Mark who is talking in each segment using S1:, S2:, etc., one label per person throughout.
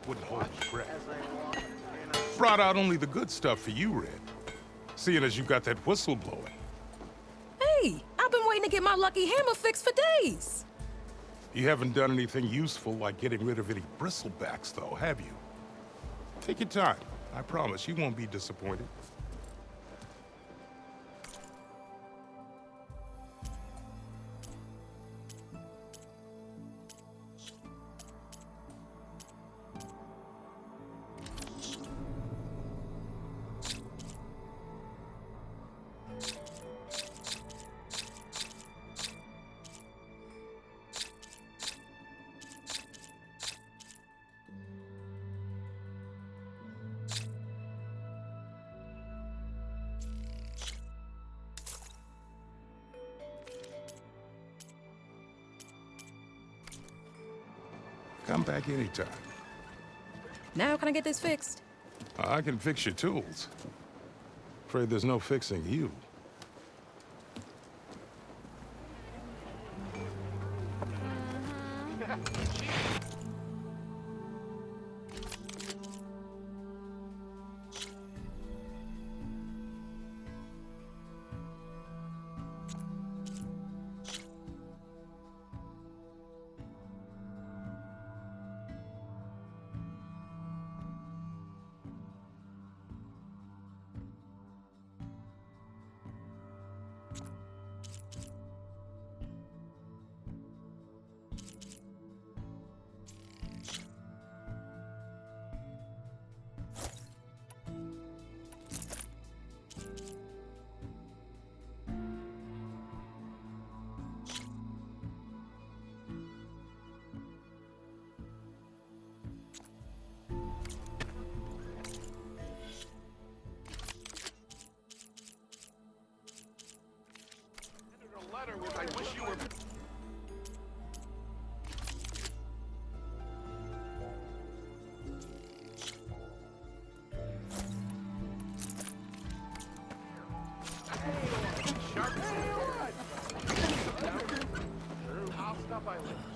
S1: Wouldn't hold your breath. Brought out only the good stuff for you, Red. Seeing as you got that whistle blowing.
S2: Hey, I've been waiting to get my lucky hammer fixed for days.
S1: You haven't done anything useful like getting rid of any bristlebacks, though, have you? Take your time. I promise you won't be disappointed. Come back anytime.
S2: Now can I get this fixed?
S1: I can fix your tools. Afraid there's no fixing you. I wish you were... I'll stop by later.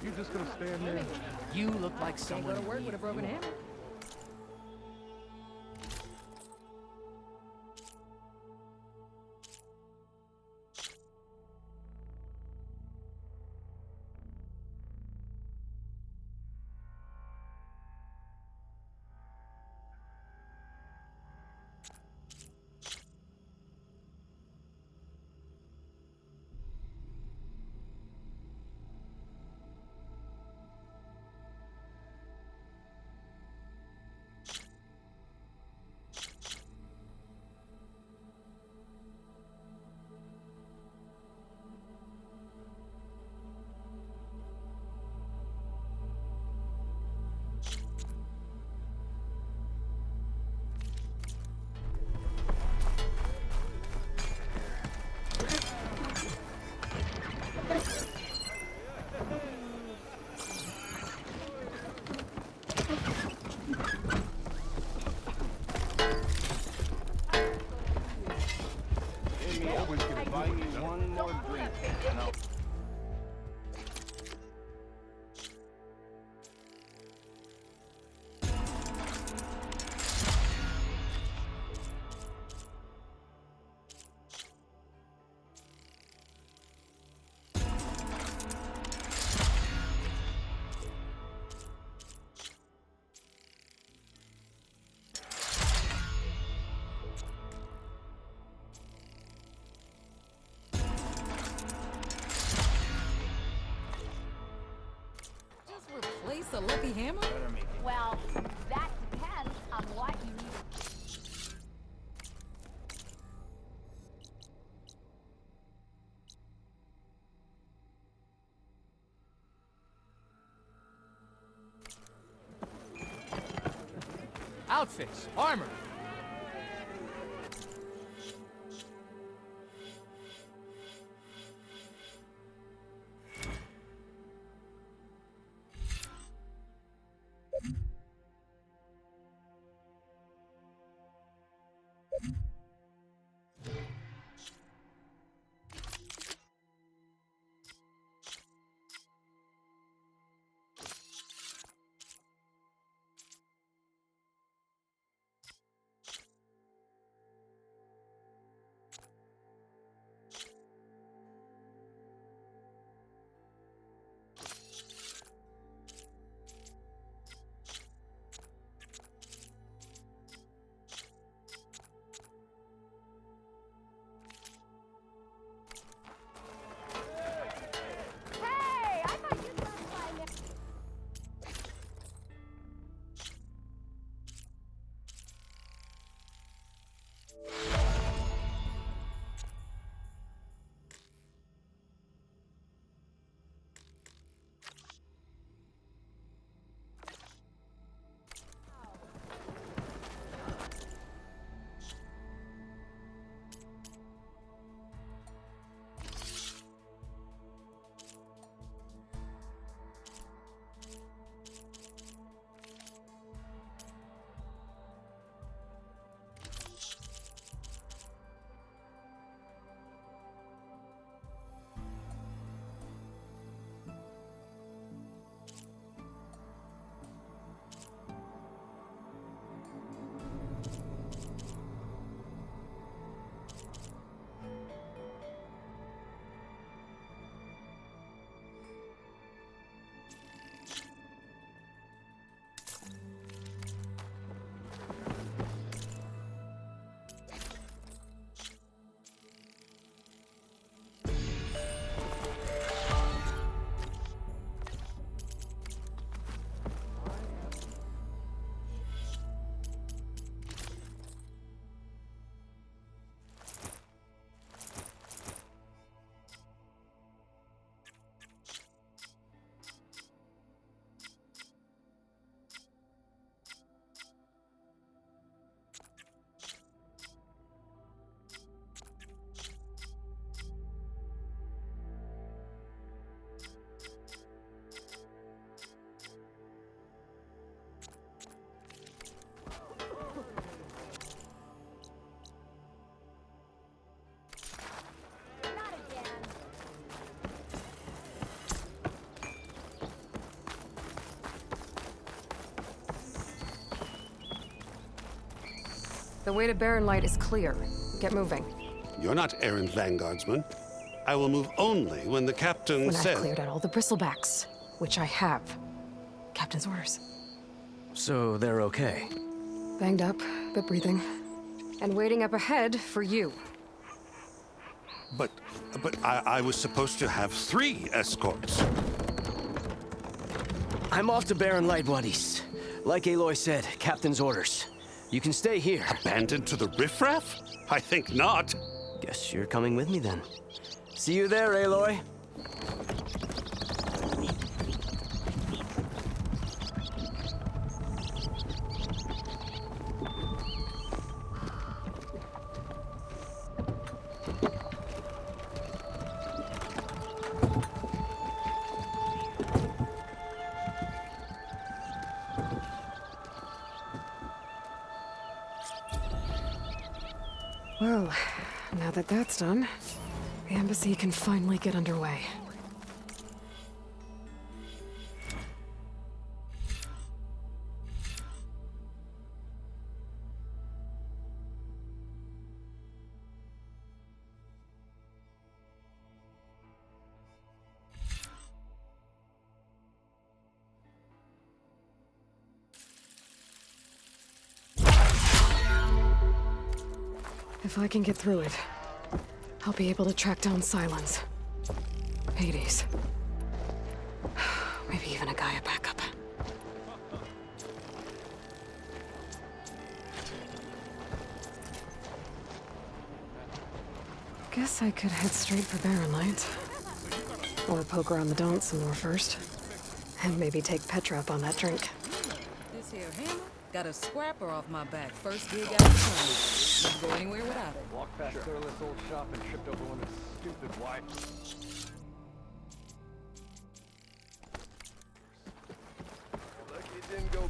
S1: You just gonna stand there?
S3: You look like someone
S2: Can't go to work with a broken hammer.
S3: buy me one more drink, and I'll...
S2: Just replace a lucky hammer?
S3: Better make it.
S4: Well, that depends on what you need.
S5: Outfits, armor.
S4: Hey, I thought you were flying. Not again.
S6: The way to Barren Light is clear. Get moving.
S7: You're not errant vanguardsman. I will move only when the captain
S6: When
S7: says...
S6: I've cleared out all the bristlebacks, which I have. Captain's orders.
S5: So they're okay.
S6: Banged up, but breathing. And waiting up ahead for you.
S7: But I was supposed to have 3 escorts.
S5: I'm off to Barren Light, buddies. Like Aloy said, Captain's orders. You can stay here.
S7: Abandoned to the riffraff? I think not.
S5: Guess you're coming with me then. See you there, Aloy.
S6: Well, now that that's done, The embassy can finally get underway. If I can get through it, I'll be able to track down Silence. Hades. Maybe even a Gaia backup. Guess I could head straight for Barren Light. Or poke around the Daunt some more first. And maybe take Petra up on that drink.
S2: This here hammer got a scrapper off my back. First gig out of town. Wouldn't go anywhere without it.
S3: Walked past Careless old shop and tripped over one of his stupid wives.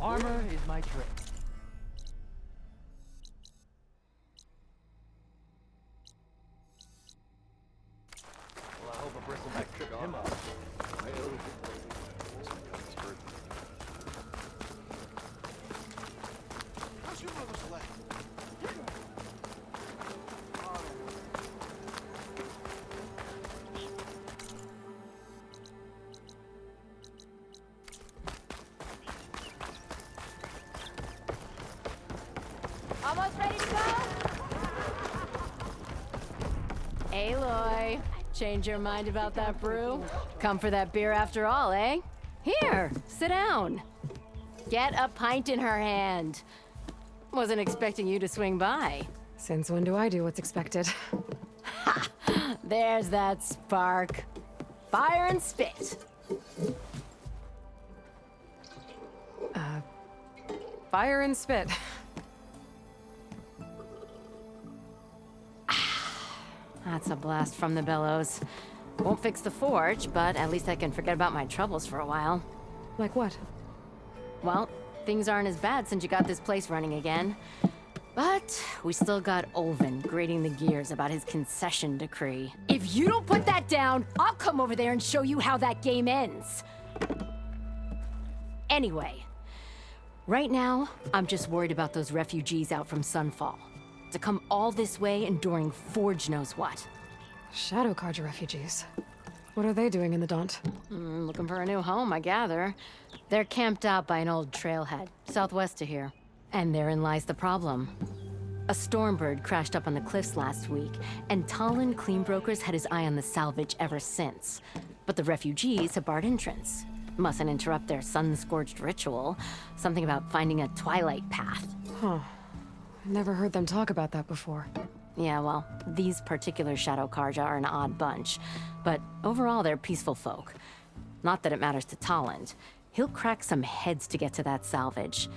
S3: Armor is my trick. Well, I hope a bristleback tripped him up.
S7: How's your mother's leg?
S4: Almost ready to go?
S8: Aloy, change your mind about that brew? Come for that beer after all, eh? Here, sit down. Get a pint in her hand. Wasn't expecting you to swing by.
S6: Since when do I do what's expected?
S8: There's that spark. Fire and spit.
S6: Fire and spit.
S8: That's a blast from the bellows. Won't fix the forge, but at least I can forget about my troubles for a while.
S6: Like what?
S8: Well, things aren't as bad since you got this place running again. But we still got Olvin grating the gears about his concession decree. If you don't put that down, I'll come over there and show you how that game ends. Anyway, right now, I'm just worried about those refugees out from Sunfall. To come all this way enduring Forge knows what.
S6: Shadow Carja refugees. What are they doing in the Daunt?
S8: Looking for a new home, I gather. They're camped out by an old trailhead, southwest of here. And therein lies the problem. A Stormbird crashed up on the cliffs last week, and Talon Cleanbrokers had his eye on the salvage ever since. But the refugees have barred entrance. Mustn't interrupt their sun-scorched ritual. Something about finding a twilight path.
S6: Huh. I've never heard them talk about that before.
S8: Yeah, well, these particular Shadow Karja are an odd bunch. But overall, they're peaceful folk. Not that it matters to Talon. He'll crack some heads to get to that salvage.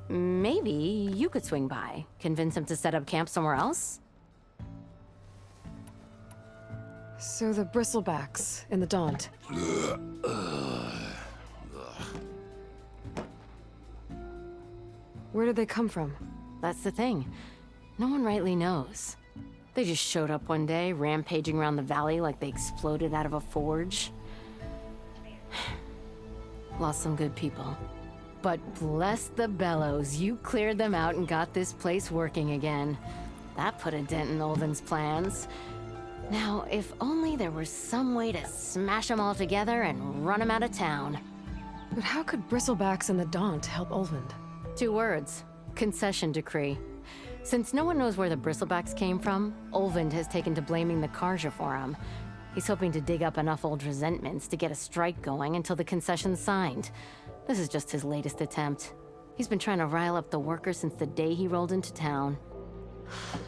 S8: Maybe you could swing by, convince him to set up camp somewhere else?
S6: So the bristlebacks in the Daunt. Where did they come from?
S8: That's the thing. No one rightly knows. They just showed up one day, rampaging around the valley like they exploded out of a forge. Lost some good people. But bless the bellows, you cleared them out and got this place working again. That put a dent in Olvin's plans. Now, if only there was some way to smash them all together and run them out of town.
S6: But how could bristlebacks in the Daunt help Olvind?
S8: 2 words. Concession decree. Since no one knows where the bristlebacks came from, Olvind has taken to blaming the Karja for them. He's hoping to dig up enough old resentments to get a strike going until the concession's signed. This is just his latest attempt. He's been trying to rile up the workers since the day he rolled into town.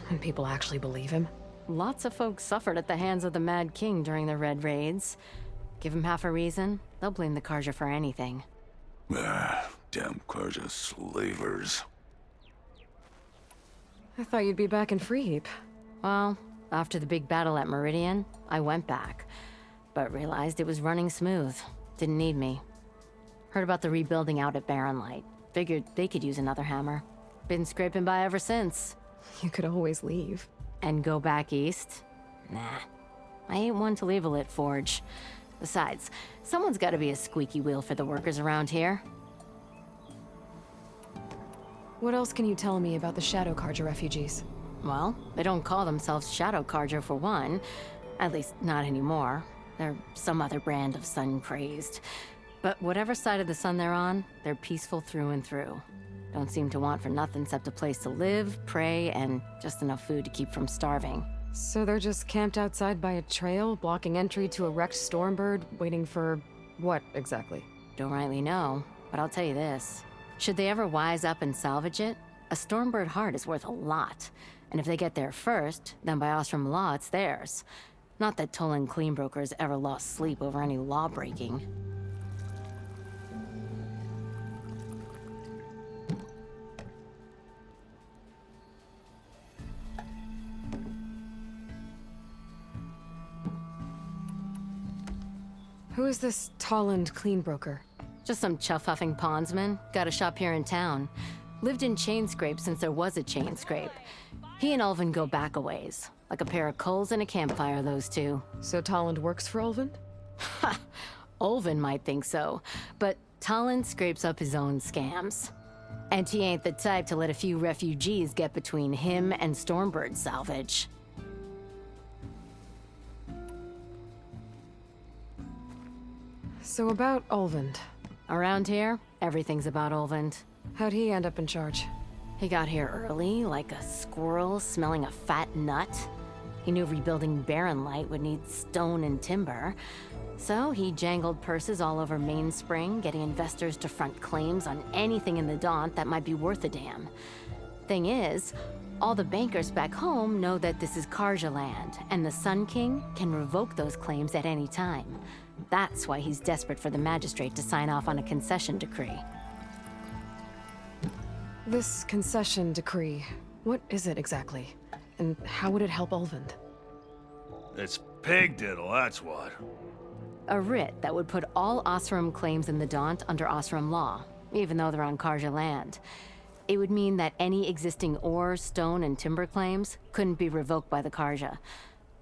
S6: And people actually believe him?
S8: Lots of folks suffered at the hands of the Mad King during the Red Raids. Give him half a reason, they'll blame the Karja for anything.
S9: Damn Karja slavers.
S6: I thought you'd be back in Freeheap.
S8: Well, after the big battle at Meridian, I went back. But realized it was running smooth. Didn't need me. Heard about the rebuilding out at Barren Light. Figured they could use another hammer. Been scraping by ever since.
S6: You could always leave.
S8: And go back east? Nah. I ain't one to leave a lit forge. Besides, someone's gotta be a squeaky wheel for the workers around here.
S6: What else can you tell me about the Shadow Carja refugees?
S8: Well, they don't call themselves Shadow Carja for one. At least, not anymore. They're some other brand of sun-crazed. But whatever side of the sun they're on, they're peaceful through and through. Don't seem to want for nothing except a place to live, pray, and just enough food to keep from starving.
S6: So they're just camped outside by a trail, blocking entry to a wrecked Stormbird, waiting for what exactly?
S8: Don't rightly know, but I'll tell you this. Should they ever wise up and salvage it, a Stormbird heart is worth a lot. And if they get there first, then by Ostrom law, it's theirs. Not that Tolan Cleanbrokers ever lost sleep over any law breaking.
S6: Who is this Tolland Cleanbroker?
S8: Just some chuff-huffing pondsman. Got a shop here in town. Lived in Chainscrape since there was a Chainscrape. He and Ulvin go back a ways. Like a pair of coals and a campfire, those two.
S6: So Tolland works for Ulvin?
S8: Ha! Ulvin might think so, but Tolland scrapes up his own scams. And he ain't the type to let a few refugees get between him and Stormbird salvage.
S6: So about Ulvin.
S8: Around here, everything's about Ulvin.
S6: How'd he end up in charge?
S8: He got here early, like a squirrel smelling a fat nut. He knew rebuilding Barren Light would need stone and timber. So he jangled purses all over Mainspring, getting investors to front claims on anything in the Daunt that might be worth a damn. Thing is, all the bankers back home know that this is Carja land, and the Sun King can revoke those claims at any time. That's why he's desperate for the magistrate to sign off on a concession decree.
S6: This concession decree, what is it exactly? And how would it help Ulvin?
S9: It's pig diddle, that's what.
S8: A writ that would put all Osram claims in the Daunt under Osram law, even though they're on Carja land. It would mean that any existing ore, stone, and timber claims couldn't be revoked by the Carja.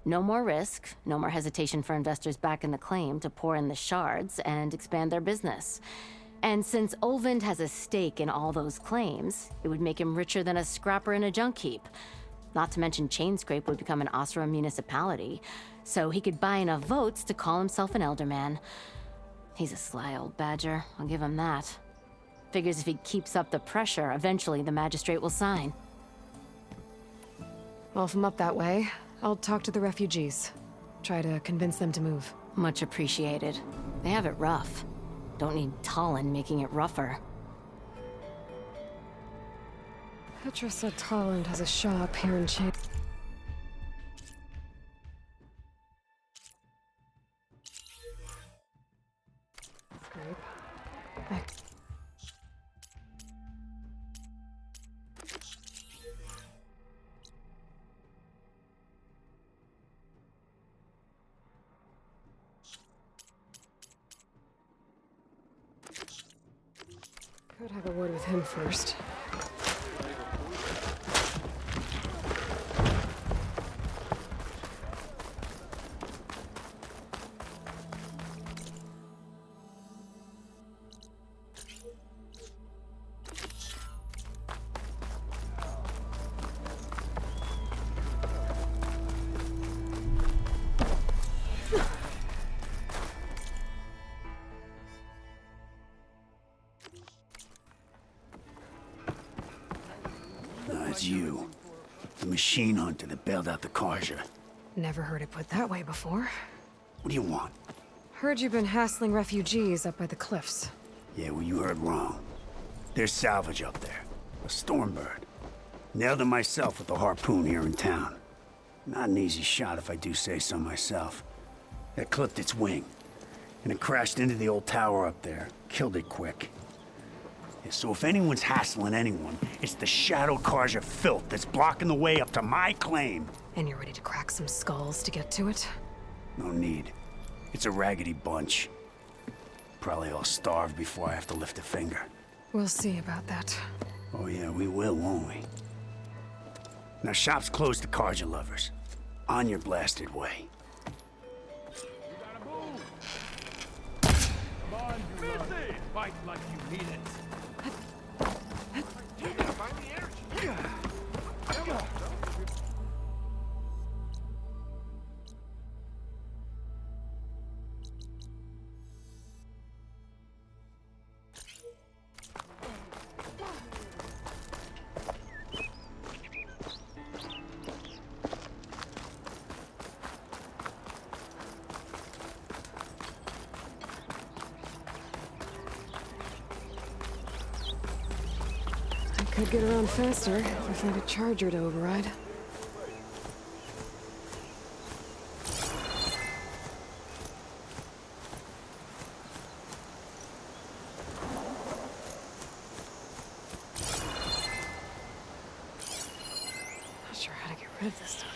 S8: No more risk, no more hesitation for investors back in the claim to pour in the shards and expand their business. And since Ulvin has a stake in all those claims, it would make him richer than a scrapper in a junk heap. Not to mention Chainscrape would become an Osram municipality, so he could buy enough votes to call himself an elderman. He's a sly old badger, I'll give him that. Figures if he keeps up the pressure, eventually the magistrate will sign.
S6: Well, if I'm up that way, I'll talk to the refugees. Try to convince them to move.
S8: Much appreciated. They have it rough. Don't need Tolland making it rougher.
S6: Petra said Tolland has a shop here in Chain. Could have a word with him first.
S10: It's you. The machine hunter that bailed out the Carja.
S6: Never heard it put that way before.
S10: What do you want?
S6: Heard you've been hassling refugees up by the cliffs.
S10: Yeah, well, you heard wrong. There's salvage up there. A Stormbird. Nailed it myself with the harpoon here in town. Not an easy shot if I do say so myself. That clipped its wing. And it crashed into the old tower up there. Killed it quick. Yeah, so if anyone's hassling anyone, it's the Shadow Carja filth that's blocking the way up to my claim.
S6: And you're ready to crack some skulls to get to it?
S10: No need. It's a raggedy bunch. Probably all starved before I have to lift a finger.
S6: We'll see about that.
S10: Oh yeah, we will, won't we? Now shop's closed to Carja lovers. On your blasted way.
S3: Beat it.
S6: Could get around faster if I find a charger to override. Not sure how to get rid of this stuff.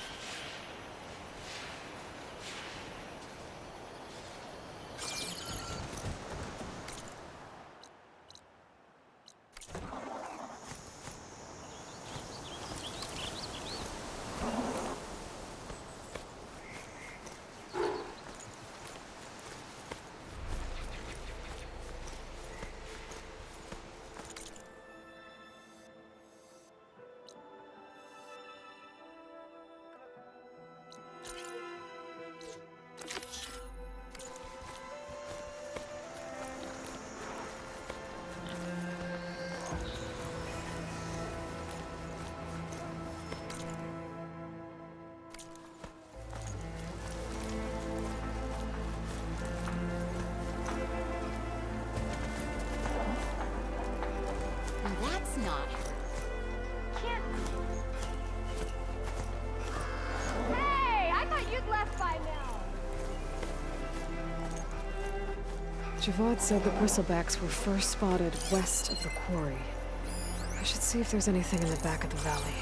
S4: That's not her. Can't. Hey, I thought you'd left by now.
S6: Javad said the bristlebacks were first spotted west of the quarry. I should see if there's anything in the back of the valley.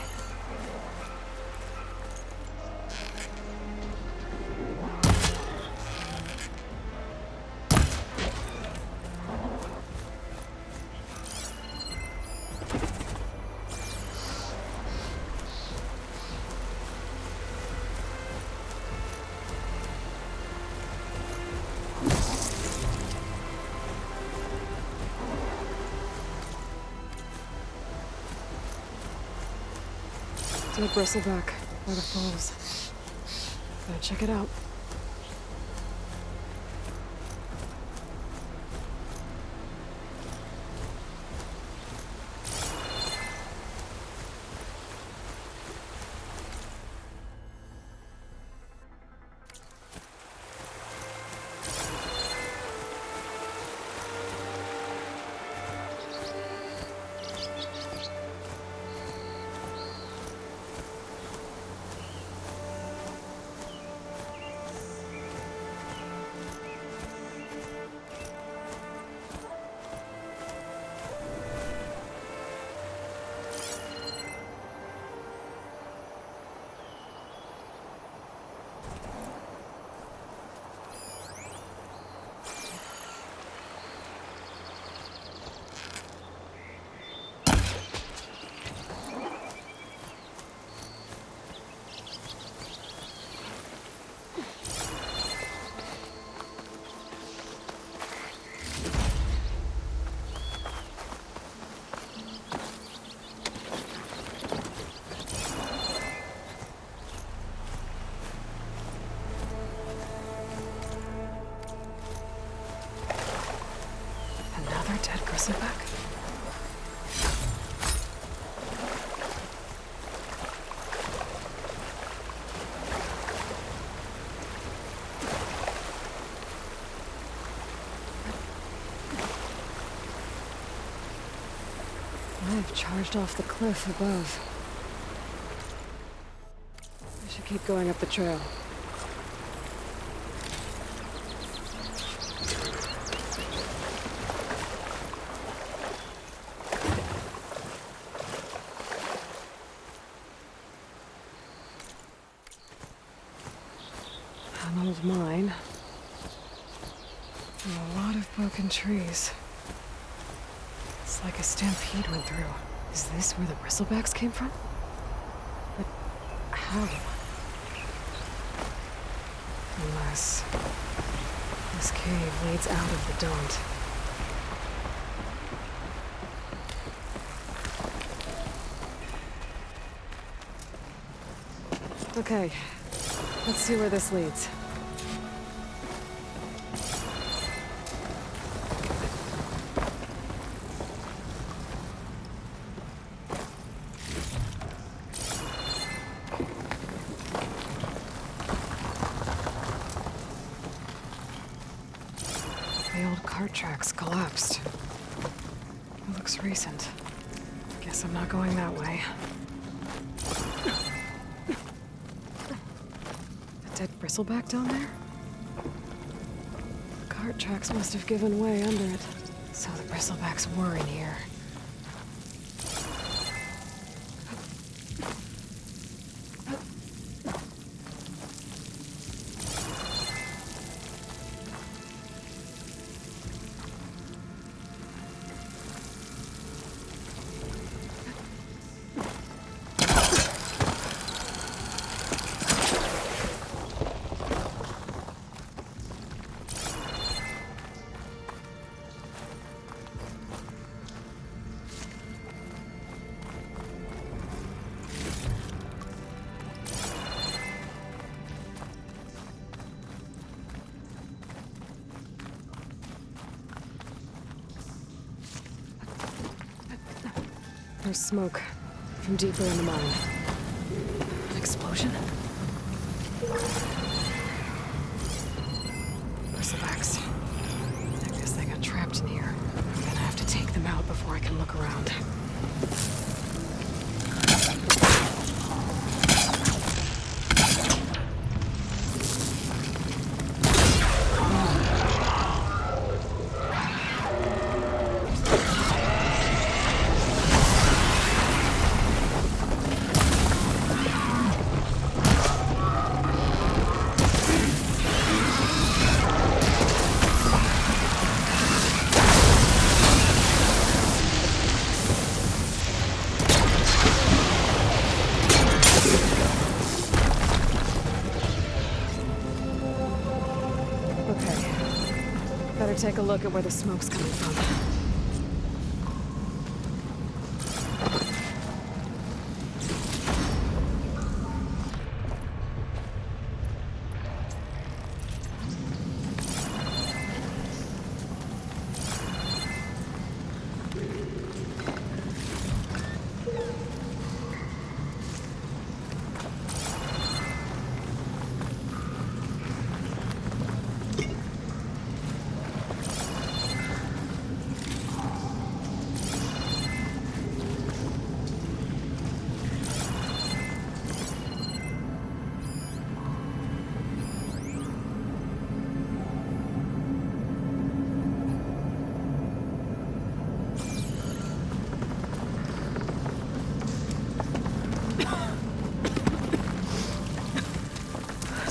S6: To the bristleback by the falls. Gotta check it out. Another dead bristleback? I've charged off the cliff above. I should keep going up the trail. An old mine. And a lot of broken trees. It's like a stampede went through. Is this where the bristlebacks came from? But how? Unless this cave leads out of the daunt. Okay, let's see where this leads. The old cart tracks collapsed. It looks recent. Guess I'm not going that way. A dead bristleback down there? The cart tracks must have given way under it. So the bristlebacks were in here. There's smoke from deeper in the mine. An explosion? Bristlebacks. I guess they got trapped in here. I'm gonna have to take them out before I can look around. Better take a look at where the smoke's coming from.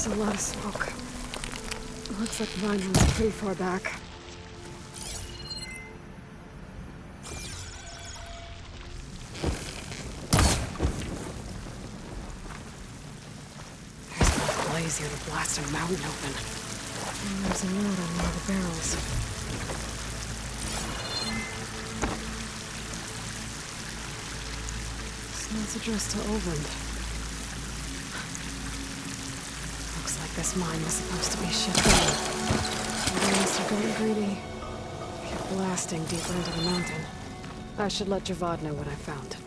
S6: There's a lot of smoke. Looks like mine was pretty far back. There's enough blaze here to blast a mountain open. And there's a note on one of the barrels. So it's addressed to Overland. This mine was supposed to be shut down. They must have gotten greedy. Kept blasting deeper into the mountain. I should let Javad know what I found.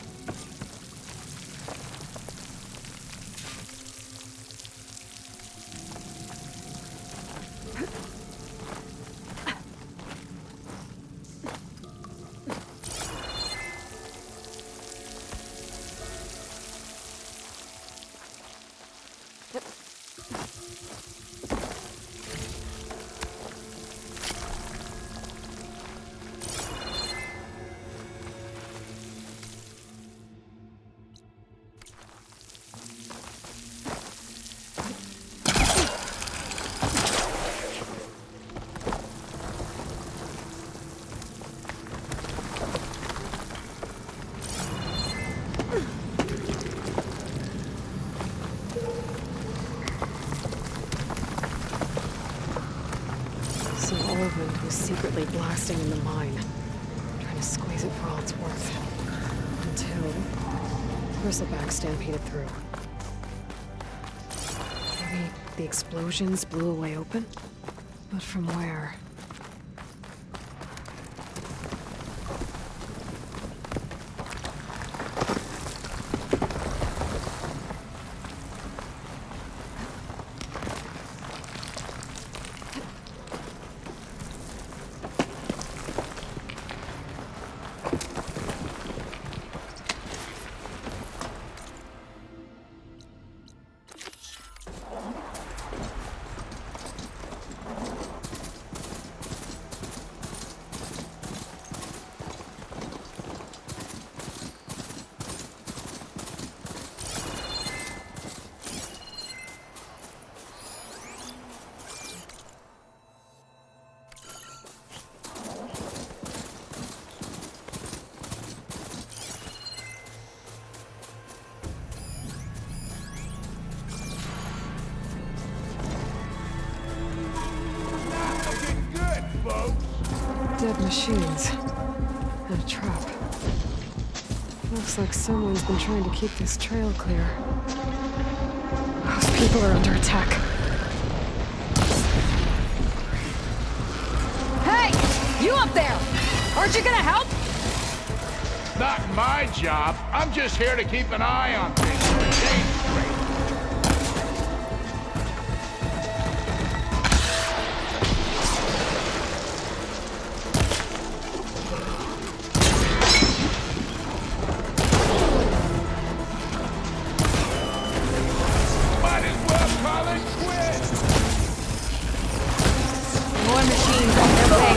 S6: Overland was secretly blasting in the mine, trying to squeeze it for all it's worth. Until bristleback stampeded through. the explosions blew a way open? But from where? Dead machines. And a trap. Looks like someone's been trying to keep this trail clear. Those people are under attack.
S2: Hey! You up there! Aren't you gonna help?
S11: Not my job. I'm just here to keep an eye on things. Might as well call it quits.
S2: More machines on their way.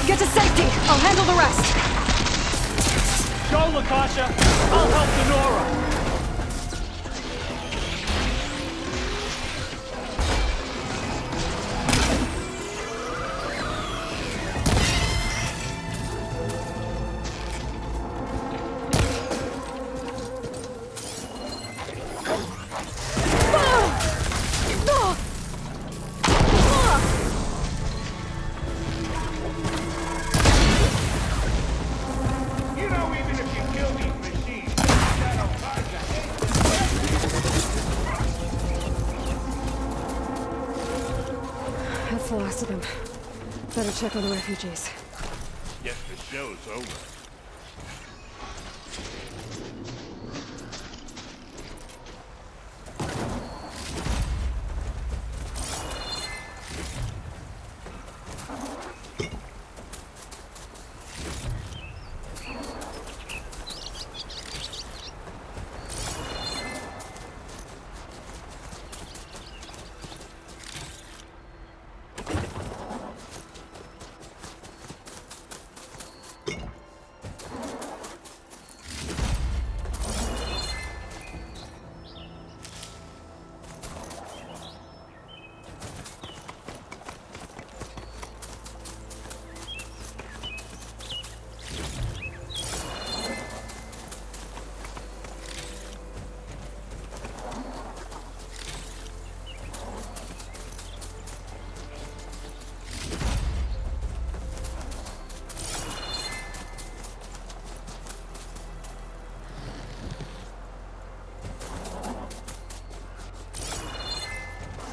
S2: Get to safety! I'll handle the rest!
S3: Go, Lakasha! I'll help Denora!
S11: You know, even if you kill these machines, that'll cause a hate.
S6: That's the last of them. Better check on the refugees.
S11: Guess the show's over.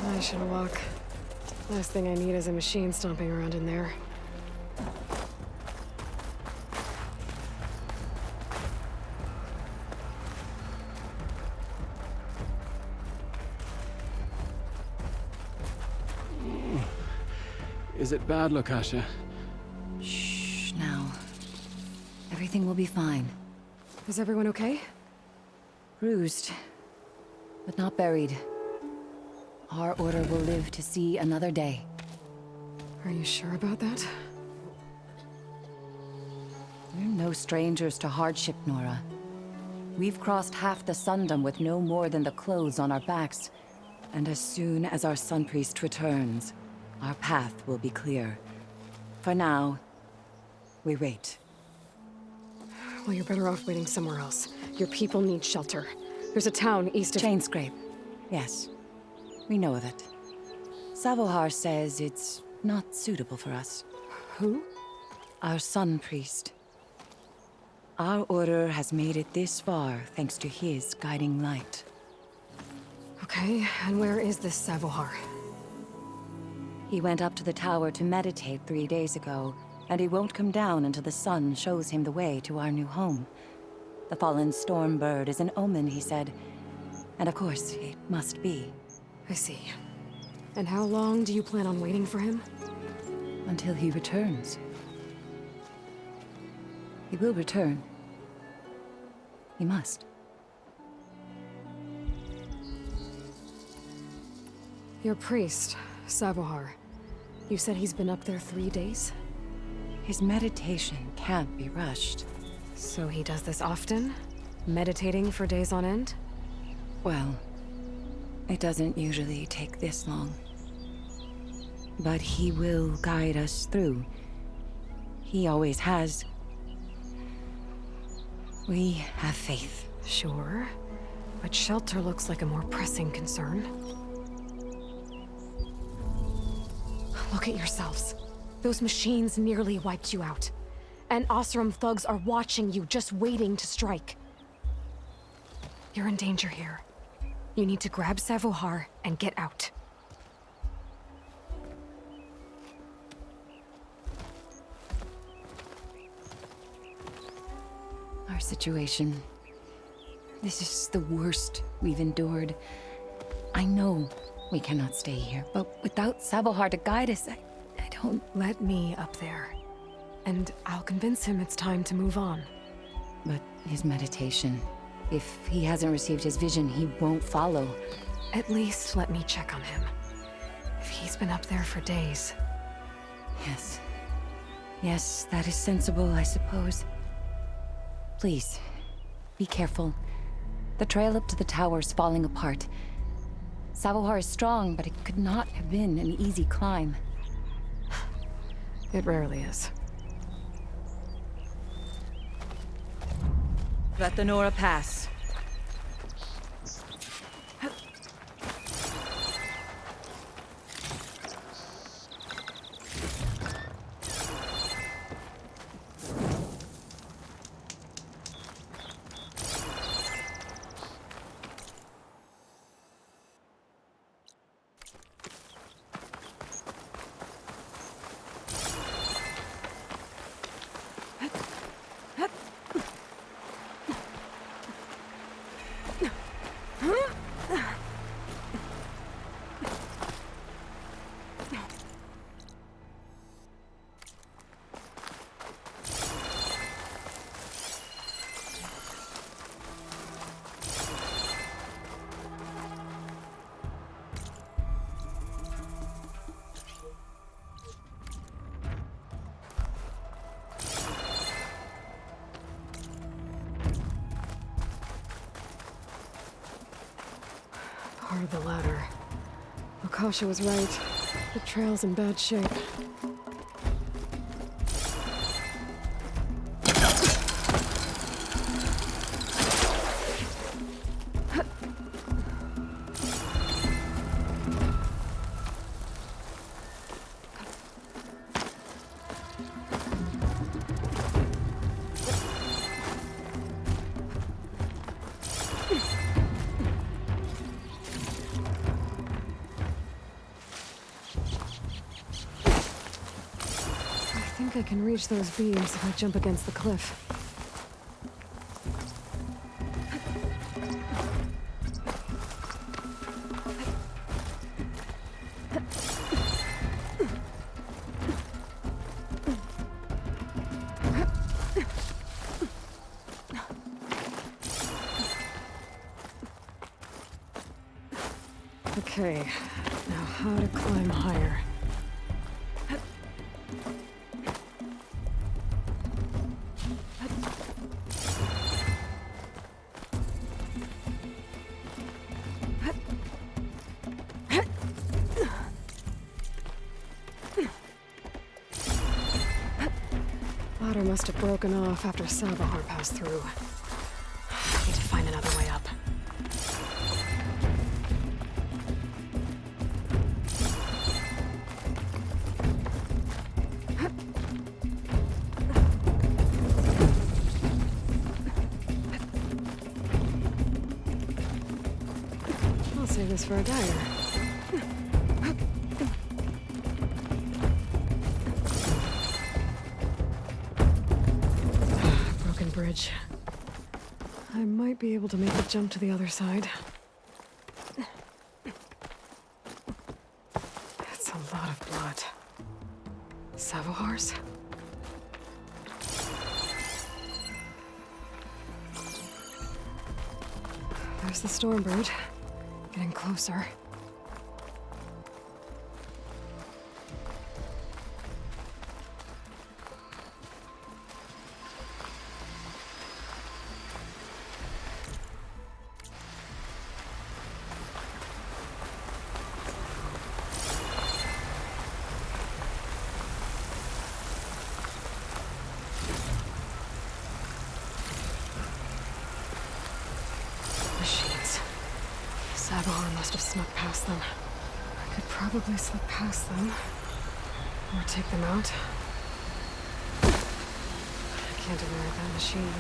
S6: I should walk. Last thing I need is a machine stomping around in there.
S12: Is it bad, Lakasha?
S2: Shh, now. Everything will be fine.
S6: Is everyone okay?
S2: Bruised, but not buried. Our order will live to see another day.
S6: Are you sure about that?
S2: We're no strangers to hardship, Nora. We've crossed half the Sundom with no more than the clothes on our backs. And as soon as our Sun Priest returns, our path will be clear. For now, we wait.
S6: Well, you're better off waiting somewhere else. Your people need shelter. There's a town east of...
S2: Chainscrape. Yes. We know of it. Savohar says it's not suitable for us.
S6: Who?
S2: Our Sun Priest. Our order has made it this far thanks to his guiding light.
S6: Okay, and where is this Savohar?
S2: He went up to the tower to meditate 3 days ago, and he won't come down until the sun shows him the way to our new home. The fallen storm bird is an omen, he said. And of course, it must be.
S6: I see. And how long do you plan on waiting for him?
S2: Until he returns. He will return. He must.
S6: Your priest, Savohar. You said he's been up there 3 days?
S2: His meditation can't be rushed.
S6: So he does this often? Meditating for days on end?
S2: Well, it doesn't usually take this long. But he will guide us through. He always has. We have faith.
S6: Sure. But shelter looks like a more pressing concern. Look at yourselves. Those machines nearly wiped you out. And Osram thugs are watching you, just waiting to strike. You're in danger here. You need to grab Savohar and get out.
S2: Our situation. This is the worst we've endured. I know we cannot stay here, but without Savohar to guide us, I don't...
S6: Let me up there. And I'll convince him it's time to move on.
S2: But his meditation... If he hasn't received his vision, he won't follow.
S6: At least let me check on him. If he's been up there for days.
S2: Yes. Yes, that is sensible, I suppose. Please, be careful. The trail up to the tower is falling apart. Savohar is strong, but it could not have been an easy climb.
S6: It rarely is.
S2: Let the Nora pass.
S6: Part of the ladder. Akasha was right. The trail's in bad shape. I can reach those beams if I jump against the cliff. Okay, now how to climb higher. Ladder must have broken off after Savohar passed through. I need to find another way up. save this for a dagger. Broken bridge. I might be able to make the jump to the other side. That's a lot of blood. Savohars? There's the Stormbird. Getting closer. Machines. Sabahar must have snuck past them. I could probably slip past them. Or take them out. I can't override that machine.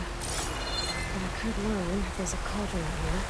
S6: But I could learn if there's a cauldron out here.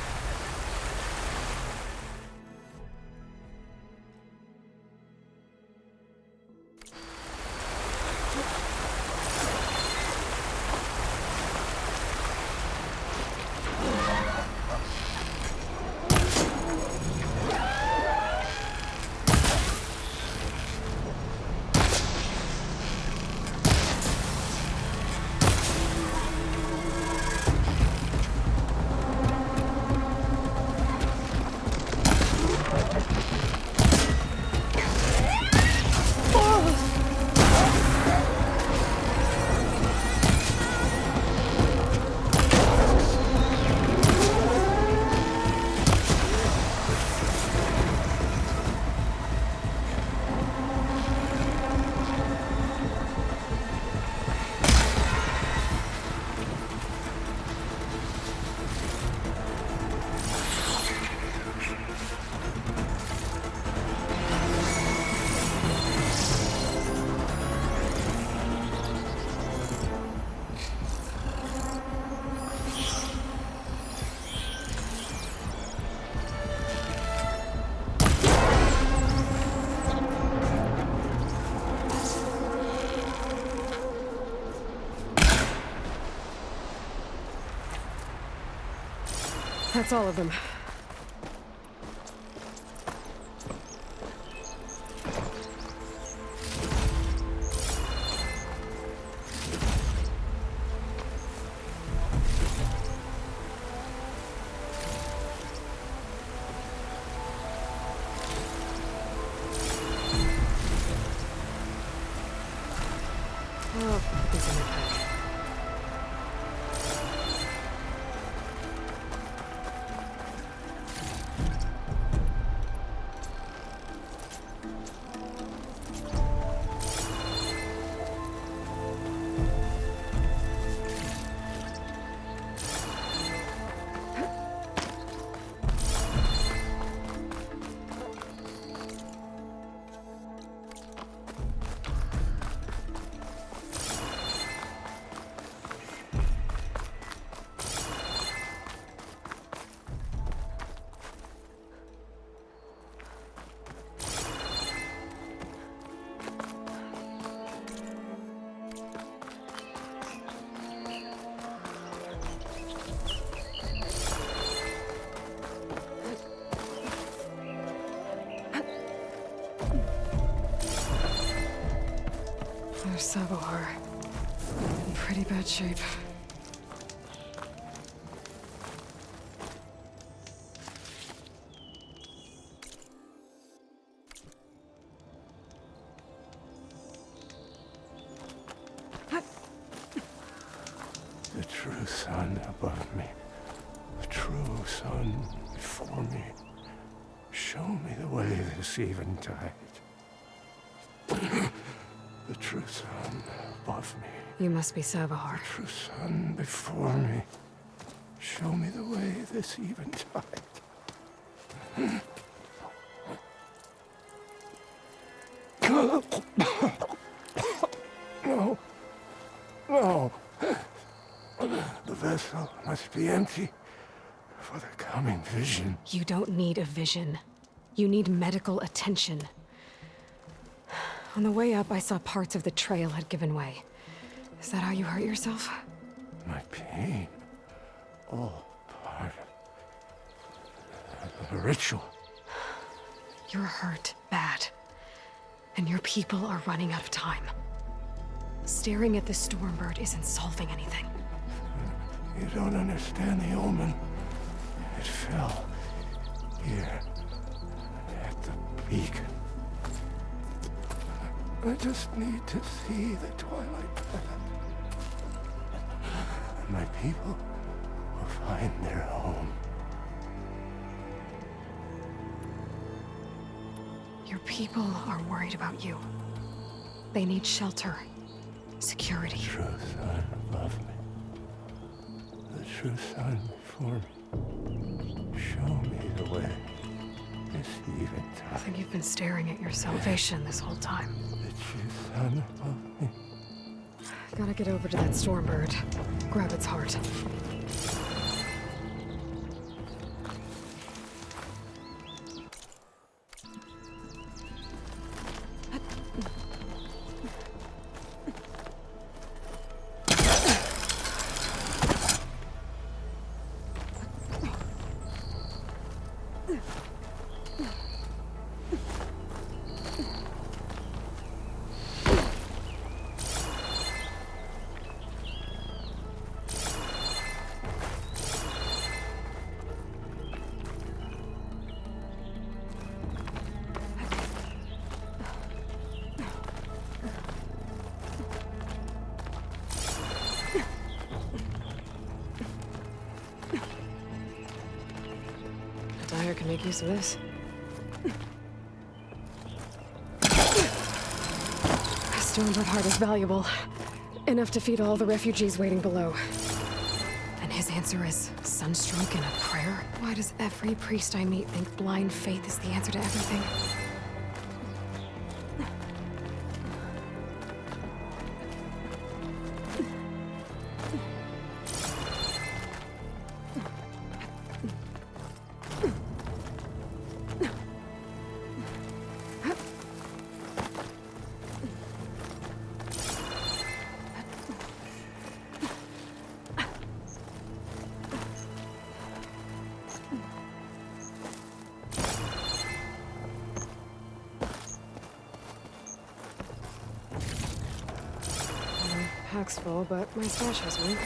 S6: That's all of them. Oh, put these in my pack. There's Savohar. In pretty bad shape.
S10: The true sun above me. The true sun before me. Show me the way this eventide. The true sun above me.
S6: You must be Savohar.
S10: The true sun before me. Show me the way this eventide. No. No. The vessel must be empty for the
S12: incoming vision.
S6: You don't need a vision. You need medical attention. On the way up, I saw parts of the trail had given way. Is that how you hurt yourself?
S12: My pain. All part of the ritual.
S6: You're hurt bad. And your people are running out of time. Staring at the Stormbird isn't solving anything.
S12: You don't understand the omen. It fell here at the beacon. I just need to see the twilight path. And my people will find their home.
S6: Your people are worried about you. They need shelter, security.
S12: The true sun above me. The true sun before me. Show me the way. This eventide.
S6: I think you've been staring at your salvation this whole time.
S12: The true sun above me.
S6: Gotta get over to that Stormbird. Grab its heart. Dyer can make use of this. Stormbird heart is valuable. Enough to feed all the refugees waiting below. And his answer is sunstroke and a prayer? Why does every priest I meet think blind faith is the answer to everything? Pack's full, but my stash has room.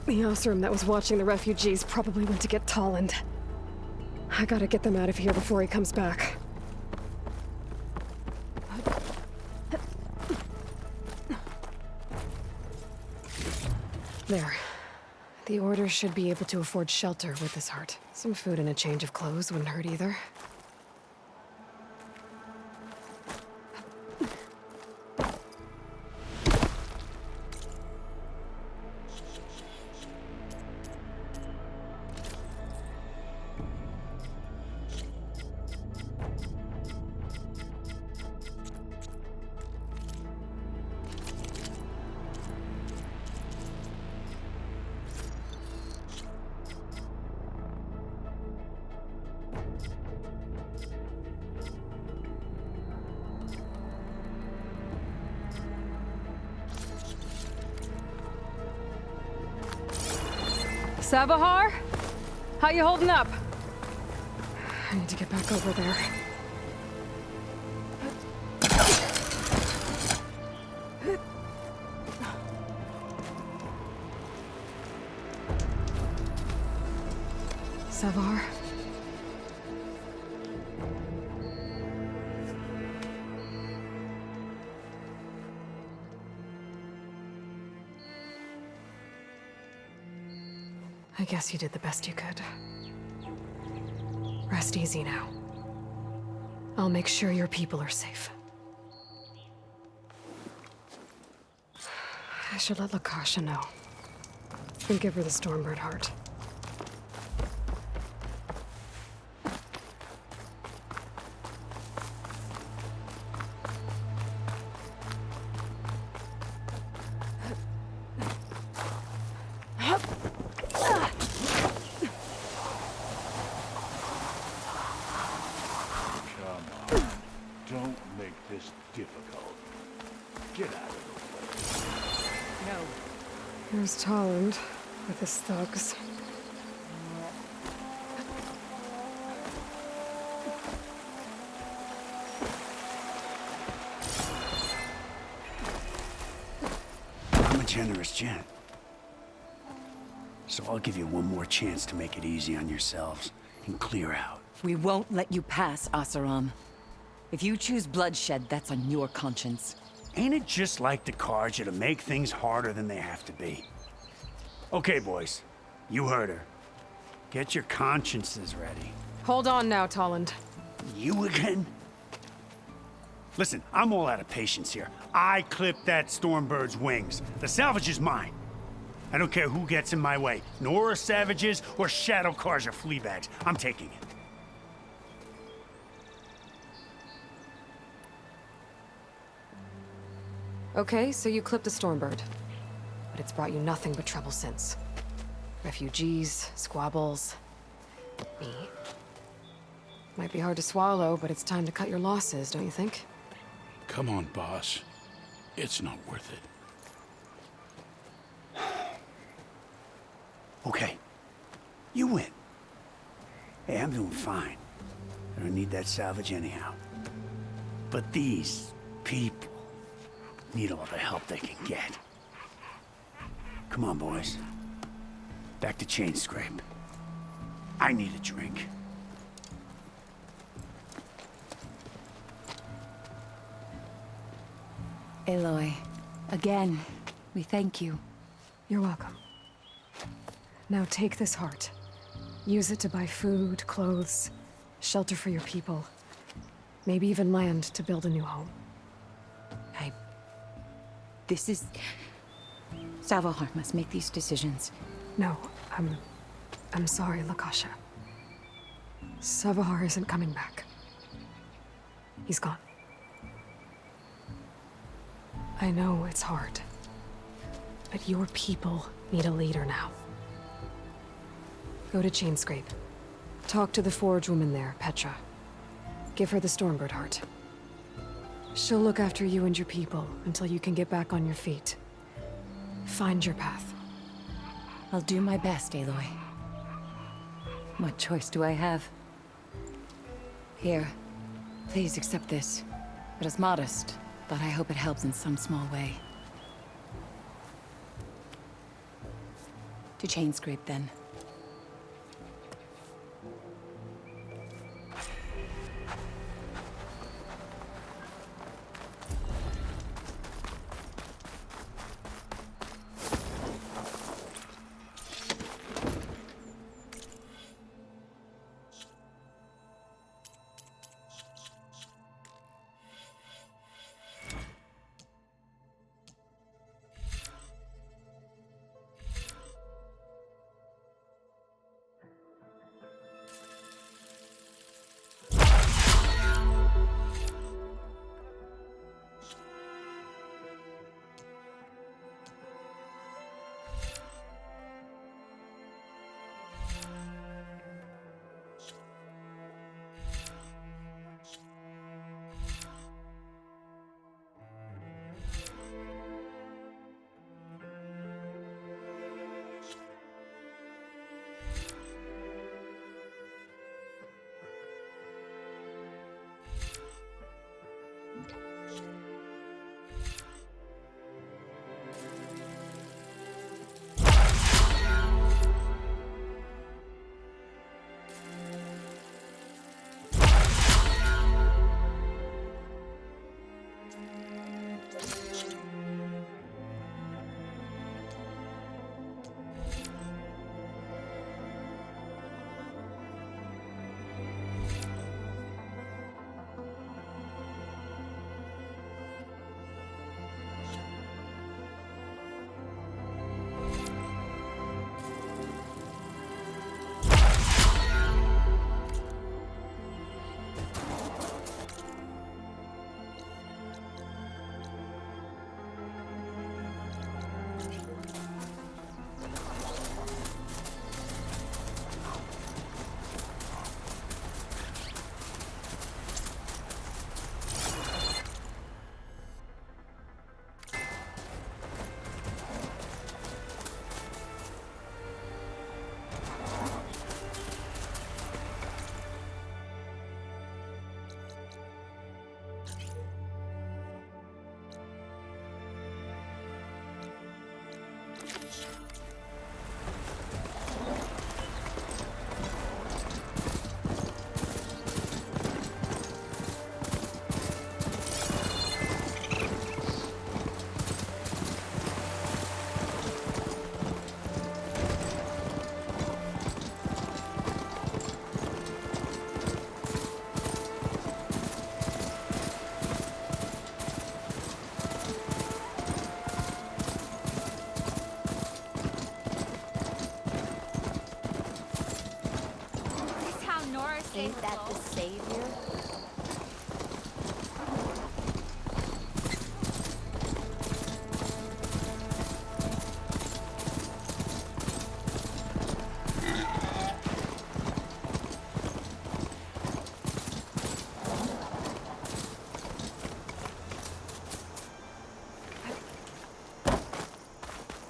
S6: The Osram that was watching the refugees probably went to get Tolland. I gotta get them out of here before he comes back. There. The Order should be able to afford shelter with this heart. Some food and a change of clothes wouldn't hurt either. Sabahar? How you holding up? I need to get back over there. Savar? I guess you did the best you could. Rest easy now. I'll make sure your people are safe. I should let Lakasha know. And give her the Stormbird heart.
S11: Don't make this difficult. Get out of the way.
S8: No.
S6: Here's Tolland with his thugs.
S10: I'm a generous gent. So I'll give you one more chance to make it easy on yourselves and clear out.
S2: We won't let you pass, Asaram. If you choose bloodshed, that's on your conscience.
S10: Ain't it just like the cards to make things harder than they have to be? Okay, boys. You heard her. Get your consciences ready.
S6: Hold on now, Tolland.
S10: You again? Listen, I'm all out of patience here. I clipped that Stormbird's wings. The salvage is mine. I don't care who gets in my way. Nora savages or shadow cars or flea bags. I'm taking it.
S6: Okay, so you clipped the Stormbird. But it's brought you nothing but trouble since. Refugees, squabbles, me. Might be hard to swallow, but it's time to cut your losses, don't you think?
S11: Come on, boss. It's not worth it.
S10: Okay. You win. Hey, I'm doing fine. I don't need that salvage anyhow. But these people need all the help they can get. Come on, boys. Back to Chain Scrape. I need a drink.
S2: Aloy, again, we thank you.
S6: You're welcome. Now take this heart. Use it to buy food, clothes, shelter for your people. Maybe even land to build a new home.
S2: This is... Savar must make these decisions.
S6: No, I'm sorry, Lakasha. Savar isn't coming back. He's gone. I know it's hard, but your people need a leader now. Go to Chainscrape. Talk to the Forge woman there, Petra. Give her the Stormbird heart. She'll look after you and your people until you can get back on your feet. Find your path.
S2: I'll do my best, Aloy. What choice do I have? Here, please accept this. It is modest, but I hope it helps in some small way. To Chainscrape, then.
S4: Is how Nora saved that the savior?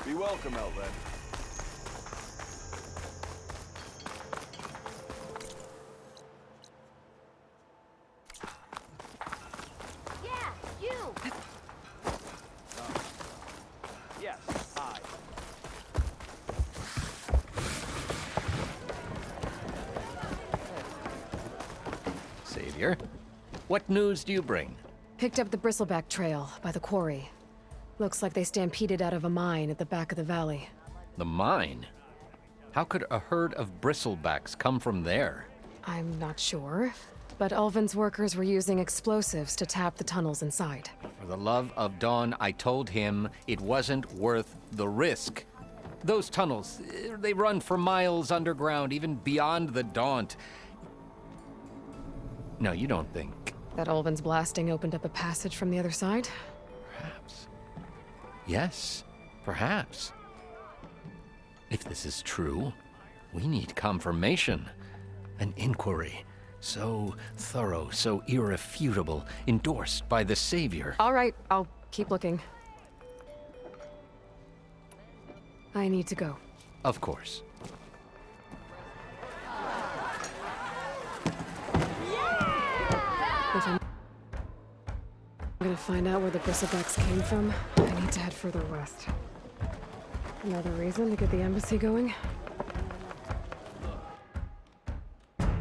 S3: Be welcome, Elven.
S4: Yeah, you!
S3: Yes, I.
S13: Savior, what news do you bring?
S6: Picked up the bristleback trail by the quarry. Looks like they stampeded out of a mine at the back of the valley.
S13: The mine? How could a herd of bristlebacks come from there?
S6: I'm not sure, but Ulvin's workers were using explosives to tap the tunnels inside.
S13: For the love of Dawn, I told him it wasn't worth the risk. Those tunnels, they run for miles underground, even beyond the Daunt. No, you don't think.
S6: That Ulvin's blasting opened up a passage from the other side?
S13: Perhaps. Yes, perhaps. If this is true, we need confirmation. An inquiry. So thorough, so irrefutable, endorsed by the Savior.
S6: All right, I'll keep looking. I need to go.
S13: Of course.
S6: If I'm gonna find out where the bristlebacks came from, I need to head further west. Another reason to get the embassy going?